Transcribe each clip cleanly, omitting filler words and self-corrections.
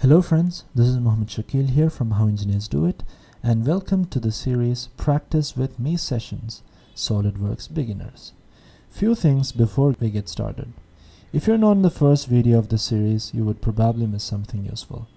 Hello friends, this is Mohammed Shakil here from How Engineers Do It, and welcome to the series Practice with Me Sessions, SolidWorks Beginners. Few things before we get started. If you're not in the first video of the series, you would probably miss something useful.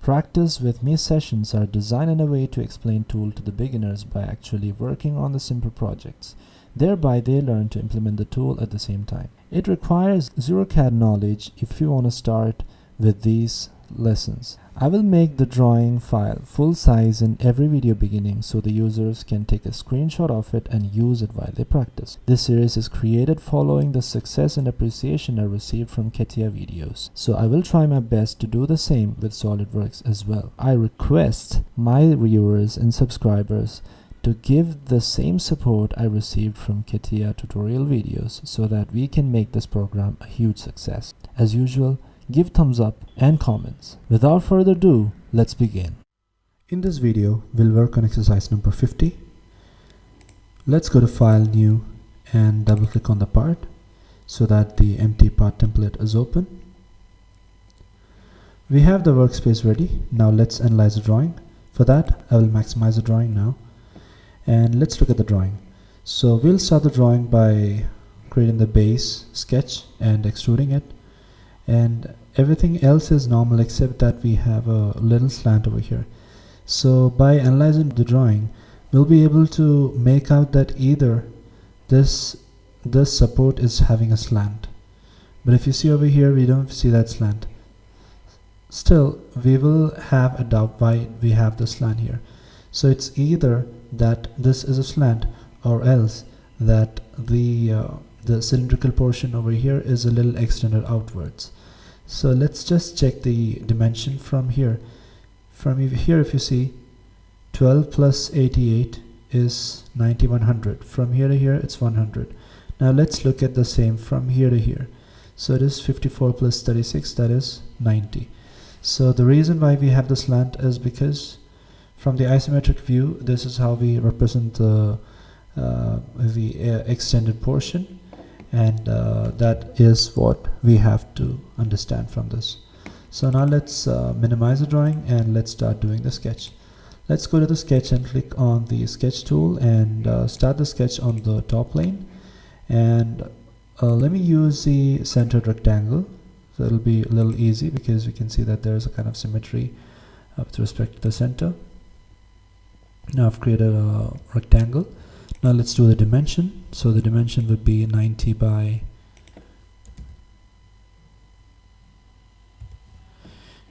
Practice with Me sessions are designed in a way to explain tool to the beginners by actually working on the simple projects. Thereby they learn to implement the tool at the same time. It requires zero CAD knowledge if you want to start with these lessons. I will make the drawing file full size in every video beginning so the users can take a screenshot of it and use it while they practice. This series is created following the success and appreciation I received from CAPA videos, so I will try my best to do the same with SolidWorks as well. I request my viewers and subscribers to give the same support I received from CAPA tutorial videos so that we can make this program a huge success. As usual, give thumbs up and comments. Without further ado, let's begin. In this video, we'll work on exercise number 50. Let's go to File, New, and double click on the part so that the empty part template is open. We have the workspace ready. Now let's analyze the drawing. For that, I will maximize the drawing now. And let's look at the drawing. So we'll start the drawing by creating the base sketch and extruding it. And everything else is normal except that we have a little slant over here. So by analyzing the drawing, we'll be able to make out that either this support is having a slant, but if you see over here, we don't see that slant. Still, we will have a doubt why we have the slant here. So it's either that this is a slant, or else that the cylindrical portion over here is a little extended outwards. So let's just check the dimension from here. From here, if you see, 12 plus 88 is 9100. From here to here, it's 100. Now let's look at the same from here to here. So it is 54 plus 36, that is 90. So the reason why we have the slant is because from the isometric view, this is how we represent the extended portion. And that is what we have to understand from this. So now let's minimize the drawing and let's start doing the sketch. Let's go to the sketch and click on the sketch tool and start the sketch on the top plane. And let me use the centered rectangle. So it'll be a little easy because we can see that there's a kind of symmetry with respect to the center. Now I've created a rectangle. Now let's do the dimension. So the dimension would be 90 by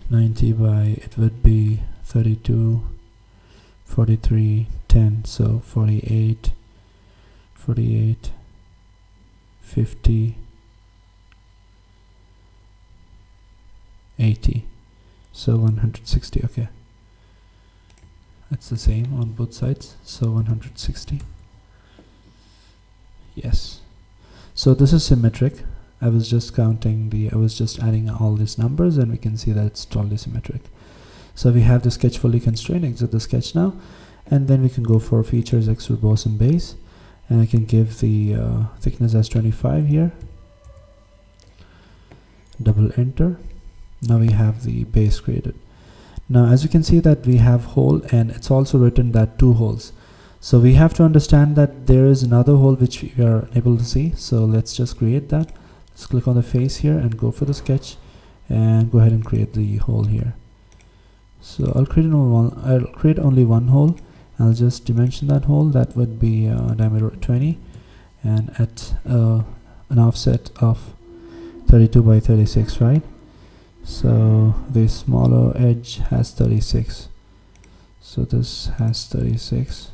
90 by, it would be 32, 43, 10, so 48, 48, 50, 80, so 160. Okay, that's the same on both sides, so 160. Yes, so this is symmetric. I was just adding all these numbers and we can see that it's totally symmetric. So we have the sketch fully constrained. Exit the sketch now, and then we can go for features, extrude, boss and base, and I can give the thickness as 25 here. Double enter. Now we have the base created. Now as you can see that we have hole, and it's also written that 2 holes. So we have to understand that there is another hole which we are able to see. So let's just create that. Let's click on the face here and go for the sketch and go ahead and create the hole here. So I'll create only one hole. I'll just dimension that hole. That would be diameter 20 and at an offset of 32 by 36, right? So the smaller edge has 36. So this has 36.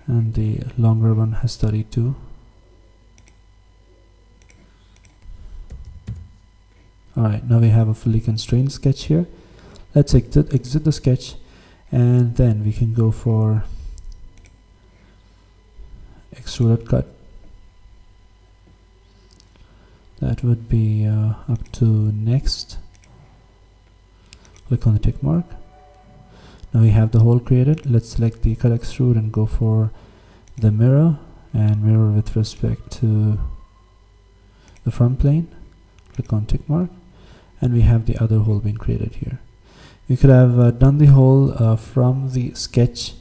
And the longer one has 32. Alright, now we have a fully constrained sketch here. Let's exit the sketch, and then we can go for extruded cut. That would be up to next. Click on the tick mark. Now we have the hole created. Let's select the cut extrude and go for the mirror, and mirror with respect to the front plane. Click on tick mark, and we have the other hole being created here. We could have done the hole from the sketch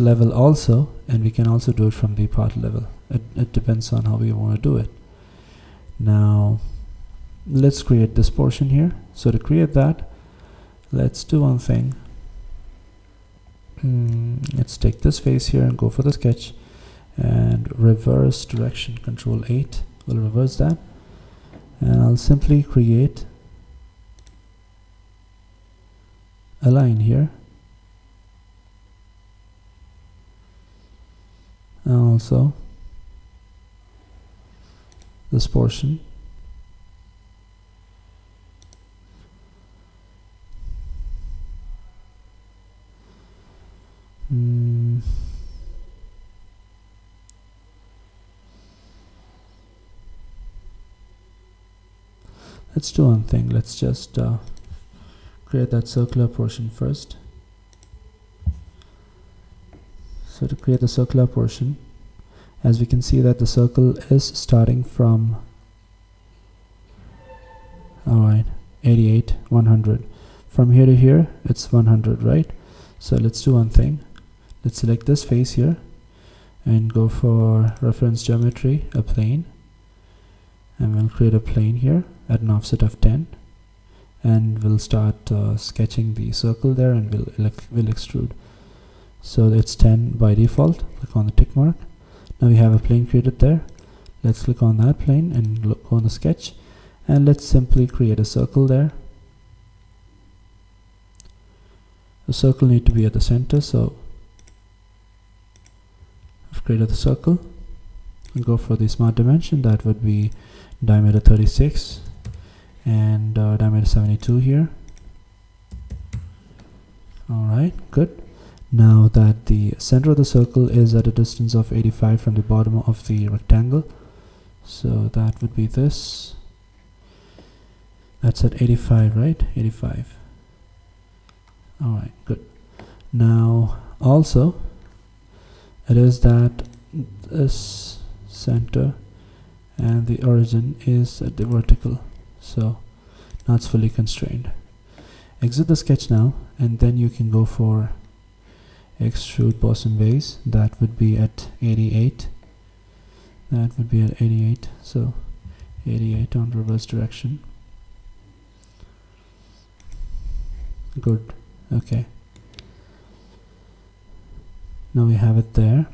level also, and we can also do it from the part level. It depends on how we want to do it. Now let's create this portion here. So to create that, let's do one thing. Let's take this face here and go for the sketch and reverse direction. Control 8 will reverse that, and I'll simply create a line here, and also this portion. Let's do one thing. Let's just create that circular portion first. So to create the circular portion, as we can see that the circle is starting from 88, 100. From here to here, it's 100, right? So let's do one thing. Let's select this face here and go for reference geometry, a plane, and we'll create a plane here at an offset of 10, and we'll start sketching the circle there, and we'll extrude. So it's 10 by default. Click on the tick mark. Now we have a plane created there. Let's click on that plane and look on the sketch, and let's simply create a circle there. The circle need to be at the center, so I've created the circle. And go for the smart dimension. That would be diameter 36 and diameter 72 here. Alright, good. Now that the center of the circle is at a distance of 85 from the bottom of the rectangle, so that would be this. That's at 85, right? 85. Alright, good. Now also it is that this center and the origin is at the vertical, so now it's fully constrained. Exit the sketch now, and then you can go for extrude boson base. That would be at 88. That would be at 88. So 88 on reverse direction. Good. Okay. Now we have it there.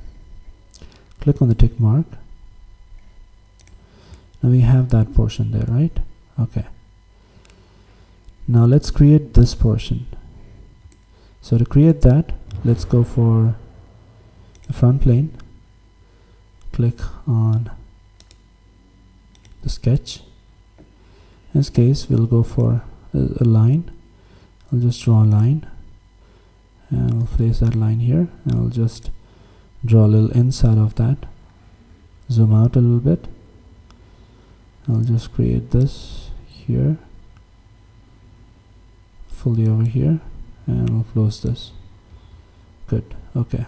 Click on the tick mark. Now we have that portion there, right? Okay. Now let's create this portion. So to create that, let's go for the front plane. Click on the sketch. In this case, we'll go for a line. I'll just draw a line, and we'll place that line here, and I'll just draw a little inside of that. Zoom out a little bit. I'll just create this here, fully over here, and we'll close this. Good. Okay.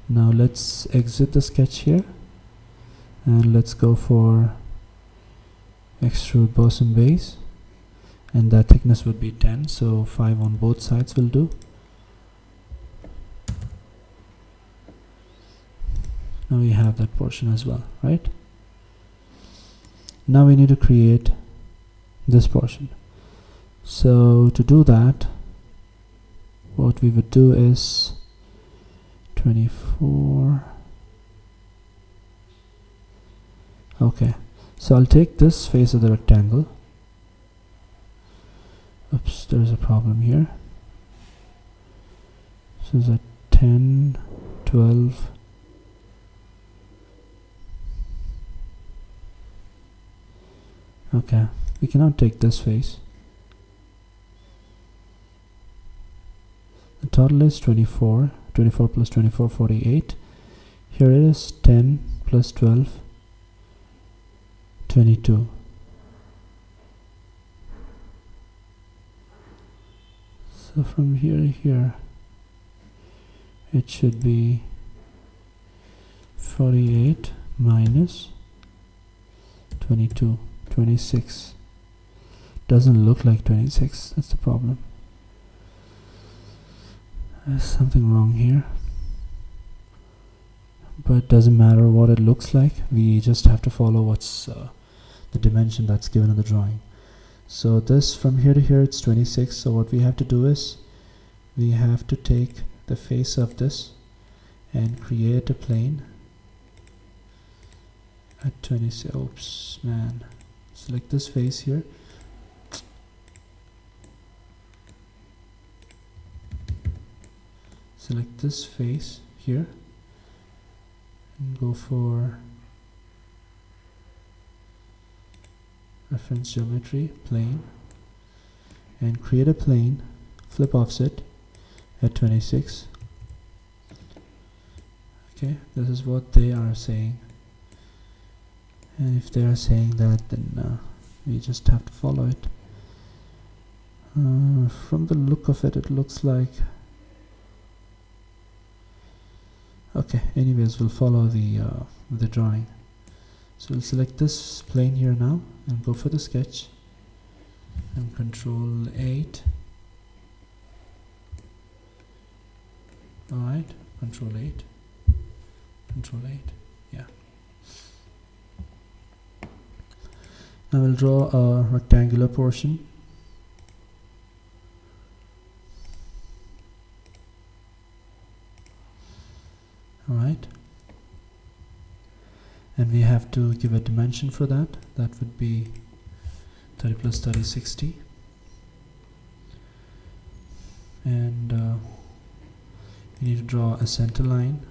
Now let's exit the sketch here, and let's go for extrude boson base, and that thickness would be 10, so 5 on both sides will do. Now we have that portion as well, right? Now we need to create this portion. So to do that, what we would do is 24. Okay, so I'll take this face of the rectangle. Oops, there's a problem here. So is that 10, 12. Okay, we cannot take this face. The total is 24. 24 plus 24, 48. Here it is 10 plus 12, 22. So from here to here, it should be 48 minus 22, 26. Doesn't look like 26. That's the problem. There's something wrong here. But it doesn't matter what it looks like. We just have to follow what's the dimension that's given in the drawing. So this from here to here, it's 26. So what we have to do is we have to take the face of this and create a plane at 26. Oops, man. Select this face here. Select this face here and go for reference geometry, plane, and create a plane, flip offset at 26. Okay, this is what they are saying, and if they are saying that, then we just have to follow it. From the look of it, it looks like okay. Anyways, we'll follow the drawing. So we'll select this plane here now and go for the sketch and Control 8. Alright, Control 8. Control 8. Yeah. Now we'll draw a rectangular portion. Alright. And we have to give a dimension for that. That would be 30 plus 30, 60. And we need to draw a center line.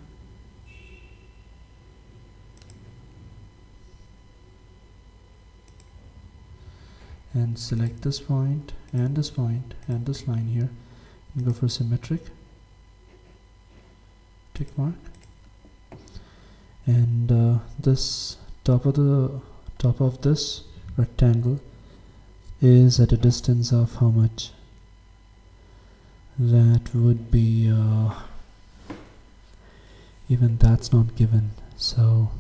And select this point and this line here. And go for symmetric. Tick mark. And this top of this rectangle is at a distance of how much? That would be even that's not given. So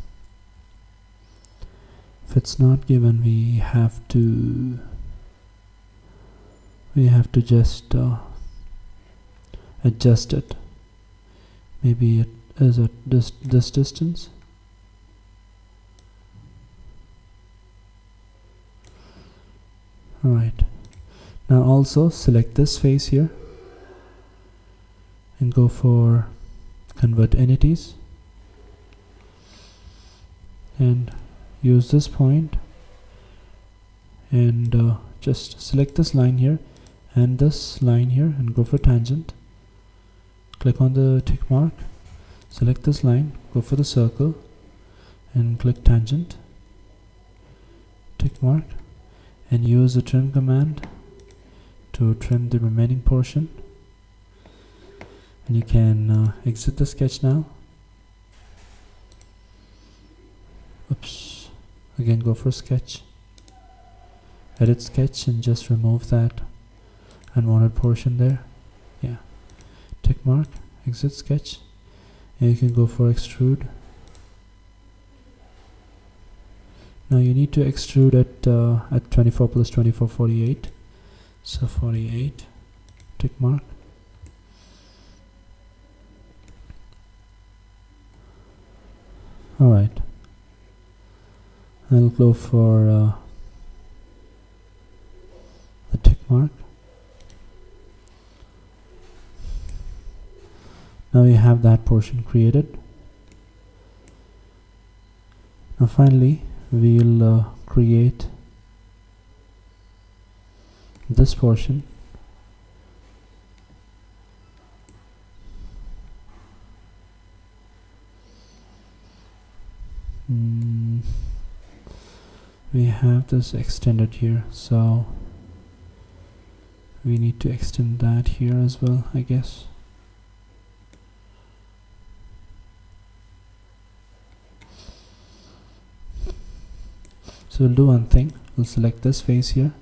if it's not given, we have to just adjust it. Maybe it is at this distance. Alright, now also select this face here and go for convert entities and use this point and just select this line here and this line here and go for tangent. Click on the tick mark, select this line, go for the circle and click tangent, tick mark, and use the trim command to trim the remaining portion. And you can exit the sketch now. Oops, again go for sketch, edit sketch, and just remove that unwanted portion there. Yeah, tick mark, exit sketch, and you can go for extrude. Now you need to extrude at 24 plus 24, 48. So 48, tick mark. Alright, I'll go for the tick mark. Now we have that portion created. Now finally we'll create this portion. We have this extended here, so we need to extend that here as well, I guess. So we'll do one thing, we'll select this face here.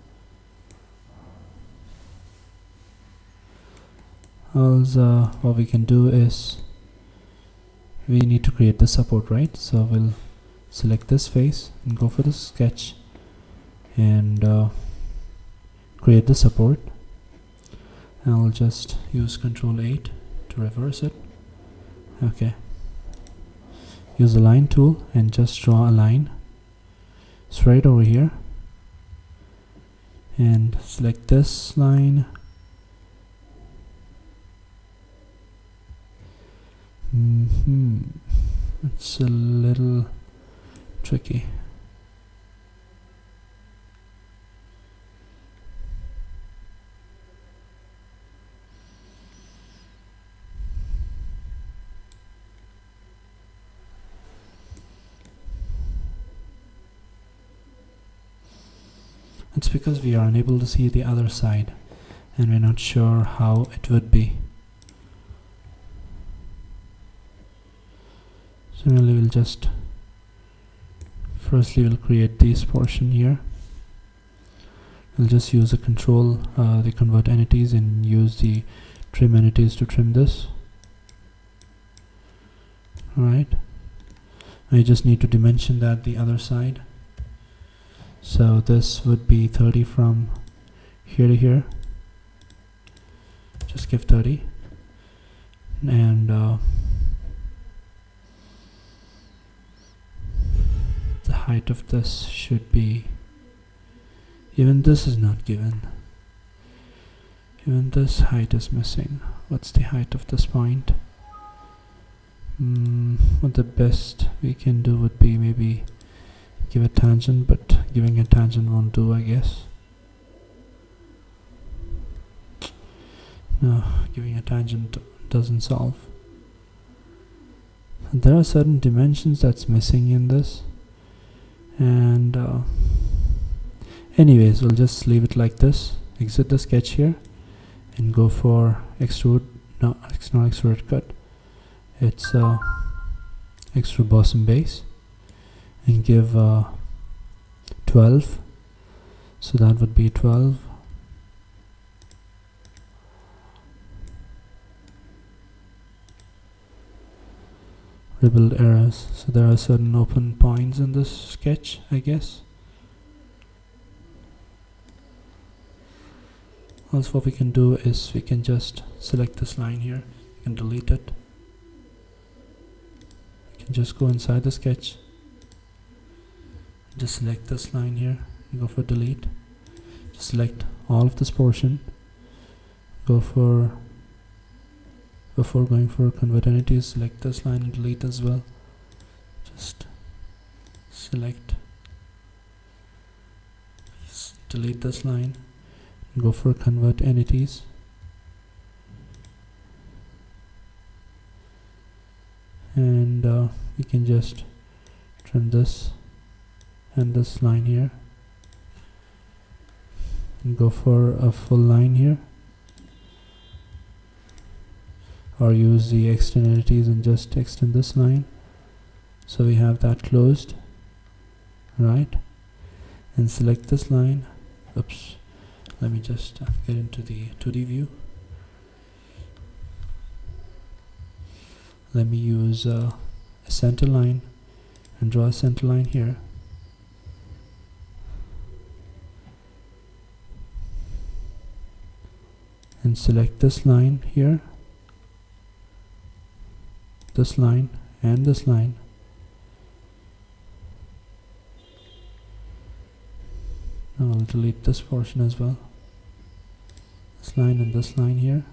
Also, what we can do is we need to create the support, right? So we'll select this face and go for the sketch and create the support. I'll just use Control 8 to reverse it. Okay, use the line tool and just draw a line straight over here and select this line. It's a little tricky. It's because we are unable to see the other side and we're not sure how it would be. Similarly, we'll just firstly we'll create this portion here. We'll just use the control, the convert entities, and use the trim entities to trim this. Alright, I just need to dimension that the other side. So this would be 30 from here to here. Just give 30, and the height of this should be, even this is not given, even this height is missing. What's the height of this point? What the best we can do would be maybe give a tangent, but giving a tangent won't do, I guess. No, giving a tangent doesn't solve. There are certain dimensions that's missing in this, and anyways, we'll just leave it like this. Exit the sketch here and go for extrude. No, it's not extrude cut, it's extrude boss and base, and give 12. So that would be 12. Rebuild errors. So there are certain open points in this sketch, I guess. Also, what we can do is we can just select this line here. You can delete it. You can just go inside the sketch. Just select this line here and go for delete. Just select all of this portion. Go for, before going for convert entities, select this line and delete as well. Just select, delete this line, go for convert entities. And we can just trim this and this line here and go for a full line here, or use the externalities and just extend this line so we have that closed, right? And select this line. Oops, let me just get into the 2D view. Let me use a center line and draw a center line here. And select this line here, this line and this line. Now I'll delete this portion as well. This line and this line here.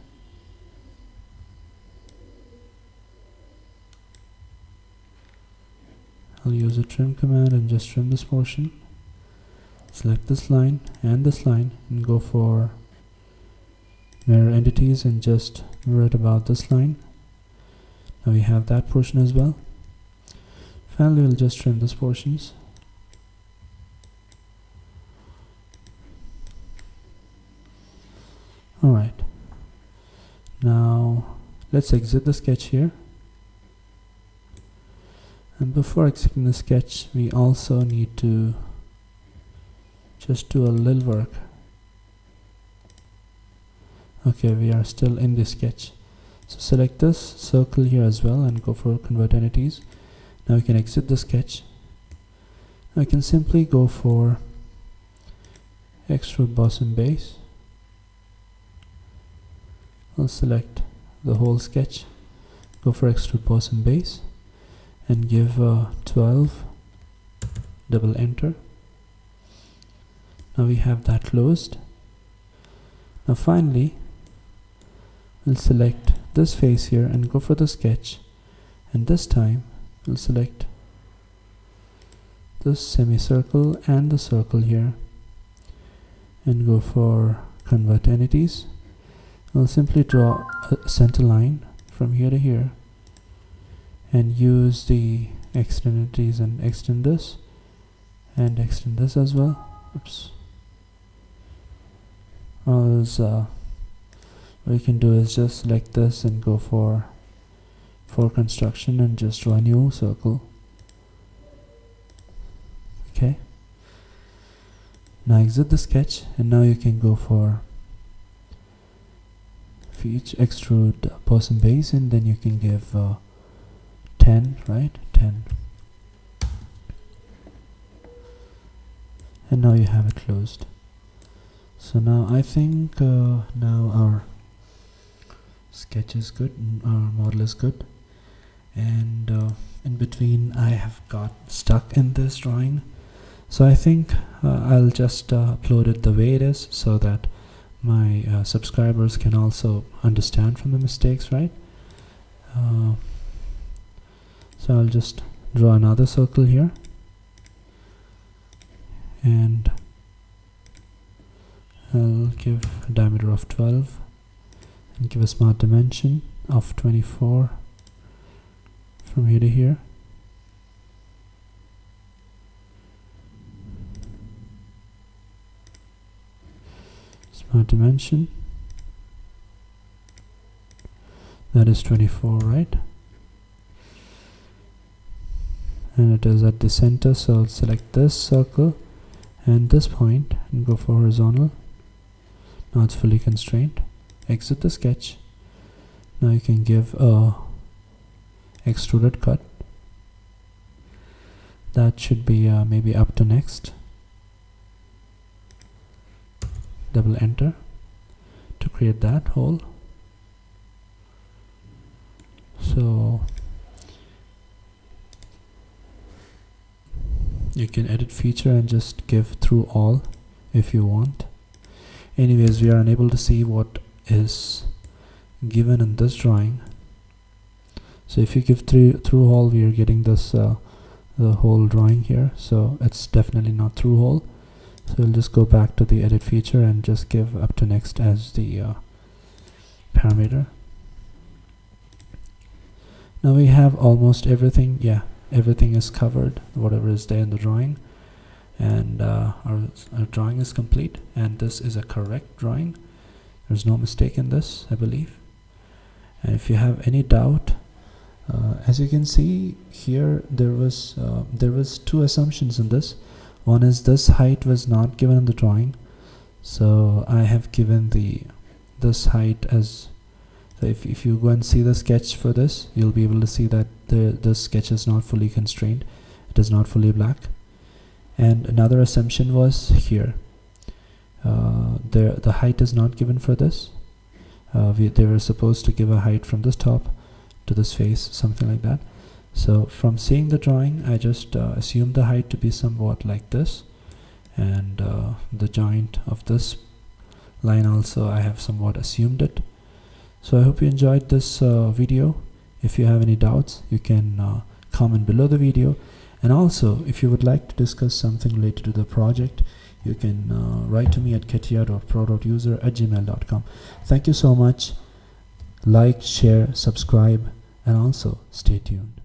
I'll use a trim command and just trim this portion. Select this line and go for mirror entities and just mirror it about this line. Now we have that portion as well. Finally, we'll just trim these portions. Alright, now let's exit the sketch here. And before exiting the sketch, we also need to just do a little work. Okay, we are still in the sketch. So select this circle here as well and go for convert entities. Now we can exit the sketch I can simply go for extrude boss and base. I'll select the whole sketch, go for extrude boss and base, and give 12, double enter. Now we have that closed. Now finally we'll select this face here and go for the sketch, and this time we'll select this semicircle and the circle here and go for convert entities. I'll simply draw a center line from here to here and use the extend entities and extend this as well. Oops. What you can do is just select this and go for construction and just draw a new circle. Okay, now exit the sketch, and now you can go for each extrude boss and base, and then you can give 10, right? 10, and now you have it closed. So now I think now our sketch is good, our model is good, and in between I have got stuck in this drawing, so I think I'll just upload it the way it is so that my subscribers can also understand from the mistakes, right? So I'll just draw another circle here and I'll give a diameter of 12 and give a smart dimension of 24 from here to here. Smart dimension, that is 24, right? And it is at the center, so I'll select this circle and this point and go for horizontal. Now it's fully constrained. Exit the sketch. Now you can give a extruded cut. That should be maybe up to next. Double enter to create that hole. So you can edit feature and just give through all if you want. Anyways, we are unable to see what is given in this drawing. So if you give through all, we are getting this the whole drawing here. So it's definitely not through all. So we'll just go back to the edit feature and just give up to next as the parameter. Now we have almost everything. Yeah, everything is covered, whatever is there in the drawing, and our drawing is complete, and this is a correct drawing. There's no mistake in this, I believe. And if you have any doubt, as you can see here, there was two assumptions in this. One is this height was not given in the drawing, so I have given this height as, so if you go and see the sketch for this, you'll be able to see that the sketch is not fully constrained, it is not fully black. And another assumption was here, the height is not given for this. They were supposed to give a height from this top to this face, something like that. So from seeing the drawing, I just assumed the height to be somewhat like this, and the joint of this line also I have somewhat assumed it. So I hope you enjoyed this video. If you have any doubts, you can comment below the video, and also if you would like to discuss something related to the project, you can write to me at katia.pro.user@gmail.com. Thank you so much. Like, share, subscribe, and also stay tuned.